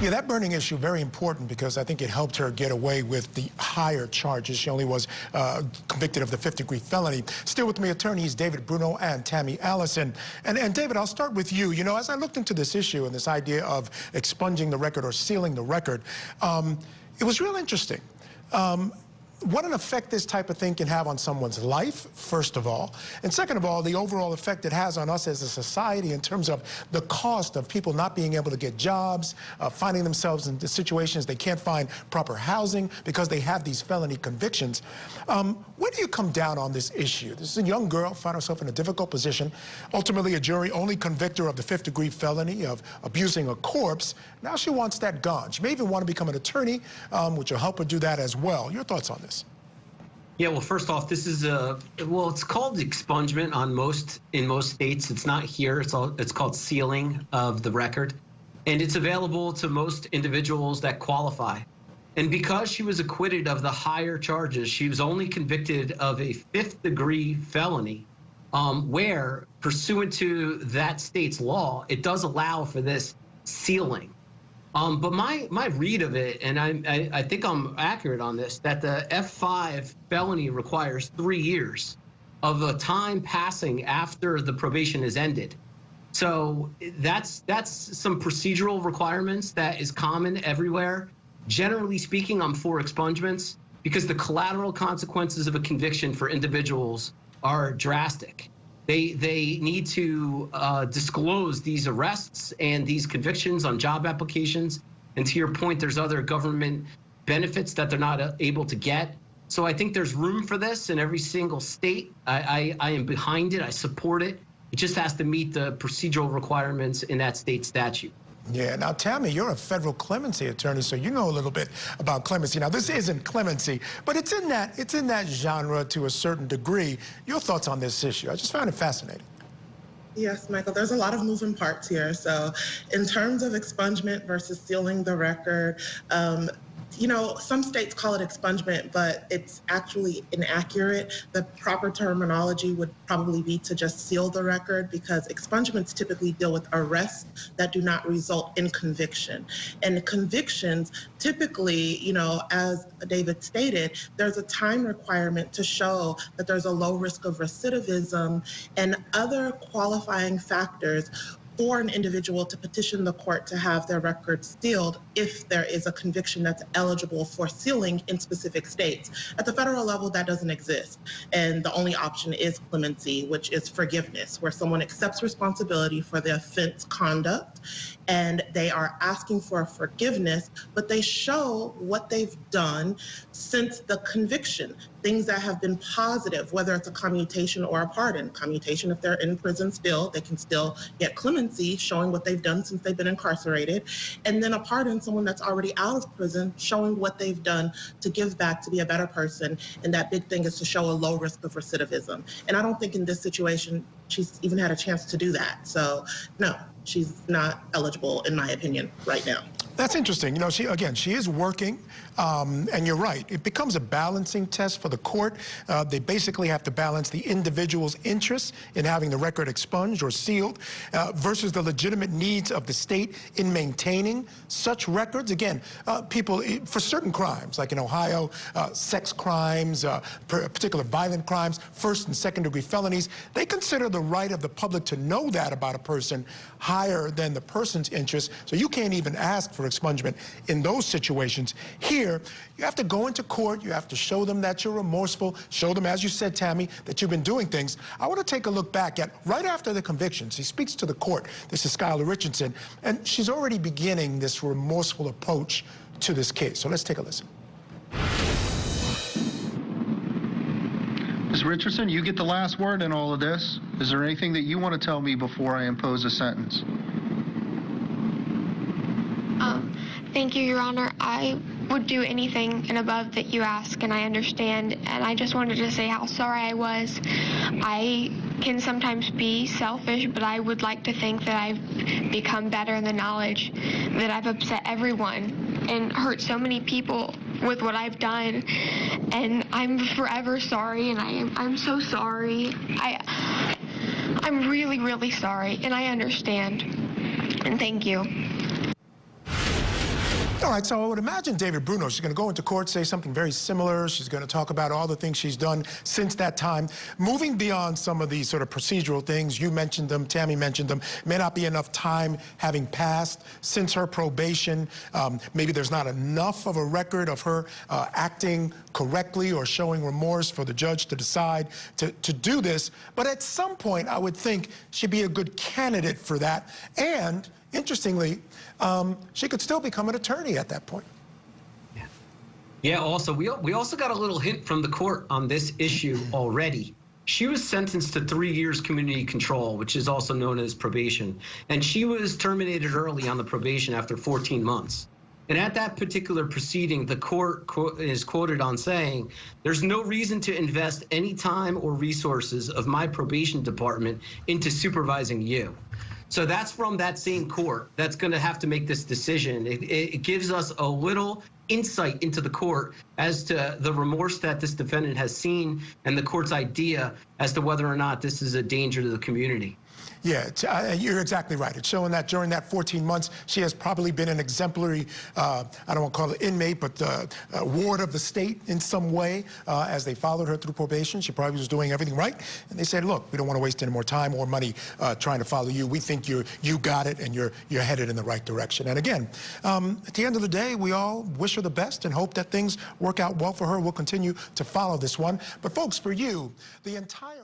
Yeah, that burning issue, very important, because I think it helped her get away with the higher charges. She only was convicted of the 5th-degree felony. Still with me, attorneys David Bruno and Tammy Allison. And David, I'll start with you. You know, as I looked into this issue and this idea of expunging the record or sealing the record, it was real interesting. What an effect this type of thing can have on someone's life, first of all. And second of all, the overall effect it has on us as a society in terms of the cost of people not being able to get jobs, finding themselves in situations they can't find proper housing because they have these felony convictions. Where do you come down on this issue? This is a young girl, found herself in a difficult position. Ultimately, a jury only convicted her of the 5th-degree felony of abusing a corpse. Now she wants that gone. She may even want to become an attorney, which will help her do that as well. Your thoughts on this? Yeah, well, first off, this is it's called expungement in most states. It's not here. It's called sealing of the record, and it's available to most individuals that qualify. And because she was acquitted of the higher charges, she was only convicted of a 5th-degree felony, where, pursuant to that state's law, it does allow for this sealing. But my read of it, and I think I'm accurate on this, that the F5 felony requires 3 years of a time passing after the probation is ended. So that's some procedural requirements that is common everywhere. Generally speaking, I'm for expungements because the collateral consequences of a conviction for individuals are drastic. They need to disclose these arrests and these convictions on job applications. And to your point, there's other government benefits that they're not able to get. So I think there's room for this in every single state. I am behind it. I support it. It just has to meet the procedural requirements in that state statute. Yeah. Now, Tammy, you're a federal clemency attorney, so you know a little bit about clemency. Now, this isn't clemency, but it's in that genre to a certain degree. Your thoughts on this issue? I just found it fascinating. Yes, Michael, there's a lot of moving parts here. So in terms of expungement versus sealing the record, you know, some states call it expungement, but it's actually inaccurate. The proper terminology would probably be to just seal the record, because expungements typically deal with arrests that do not result in conviction. And convictions typically, you know, as David stated, there's a time requirement to show that there's a low risk of recidivism and other qualifying factors for an individual to petition the court to have their records sealed if there is a conviction that's eligible for sealing in specific states. At the federal level, that doesn't exist. And the only option is clemency, which is forgiveness, where someone accepts responsibility for the offense conduct and they are asking for forgiveness, but they show what they've done since the conviction, things that have been positive, whether it's a commutation or a pardon. Commutation, if they're in prison still, they can still get clemency, showing what they've done since they've been incarcerated. And then a pardon, someone that's already out of prison, showing what they've done to give back, to be a better person. And that big thing is to show a low risk of recidivism. And I don't think in this situation, she's even had a chance to do that. So no, she's not eligible, in my opinion, right now. That's interesting. You know, she is working, and you're right. It becomes a balancing test for the court. They basically have to balance the individual's interests in having the record expunged or sealed versus the legitimate needs of the state in maintaining such records. Again, people, for certain crimes, like in Ohio, sex crimes, particular violent crimes, 1st and 2nd degree felonies, they consider the right of the public to know that about a person higher than the person's interest. So you can't even ask for expungement in those situations. Here, you have to go into court, you have to show them that you're remorseful, show them, as you said, Tammy, that you've been doing things. I want to take a look back at right after the conviction. She speaks to the court. This is Skylar Richardson, and she's already beginning this remorseful approach to this case. So let's take a listen. Ms. Richardson, you get the last word in all of this. Is there anything that you want to tell me before I impose a sentence? Thank you, Your Honor. I would do anything and above that you ask, and I understand. And I just wanted to say how sorry I was. I can sometimes be selfish, but I would like to think that I've become better in the knowledge that I've upset everyone and hurt so many people with what I've done. And I'm forever sorry, and I'm so sorry. I'm really, really sorry, and I understand. And thank you. All right, so I would imagine David Bruno, she's going to go into court, say something very similar. She's going to talk about all the things she's done since that time. Moving beyond some of these sort of procedural things, you mentioned them, Tammy mentioned them, may not be enough time having passed since her probation. Maybe there's not enough of a record of her acting correctly or showing remorse for the judge to decide to do this. But at some point, I would think she'd be a good candidate for that. And interestingly, she could still become an attorney at that point. Yeah, also, we also got a little hint from the court on this issue already. She was sentenced to 3 years community control, which is also known as probation. And she was terminated early on the probation after 14 months. And at that particular proceeding, the court is quoted on saying, "There's no reason to invest any time or resources of my probation department into supervising you." So that's from that same court that's going to have to make this decision. It gives us a little insight into the court as to the remorse that this defendant has seen and the court's idea as to whether or not this is a danger to the community. Yeah, you're exactly right. It's showing that during that 14 months, she has probably been an exemplary, I don't want to call it inmate, but ward of the state in some way as they followed her through probation. She probably was doing everything right. And they said, look, we don't want to waste any more time or money trying to follow you. We think you got it and you're headed in the right direction. And again, at the end of the day, we all wish her the best and hope that things work out well for her. We'll continue to follow this one. But folks, for you, the entire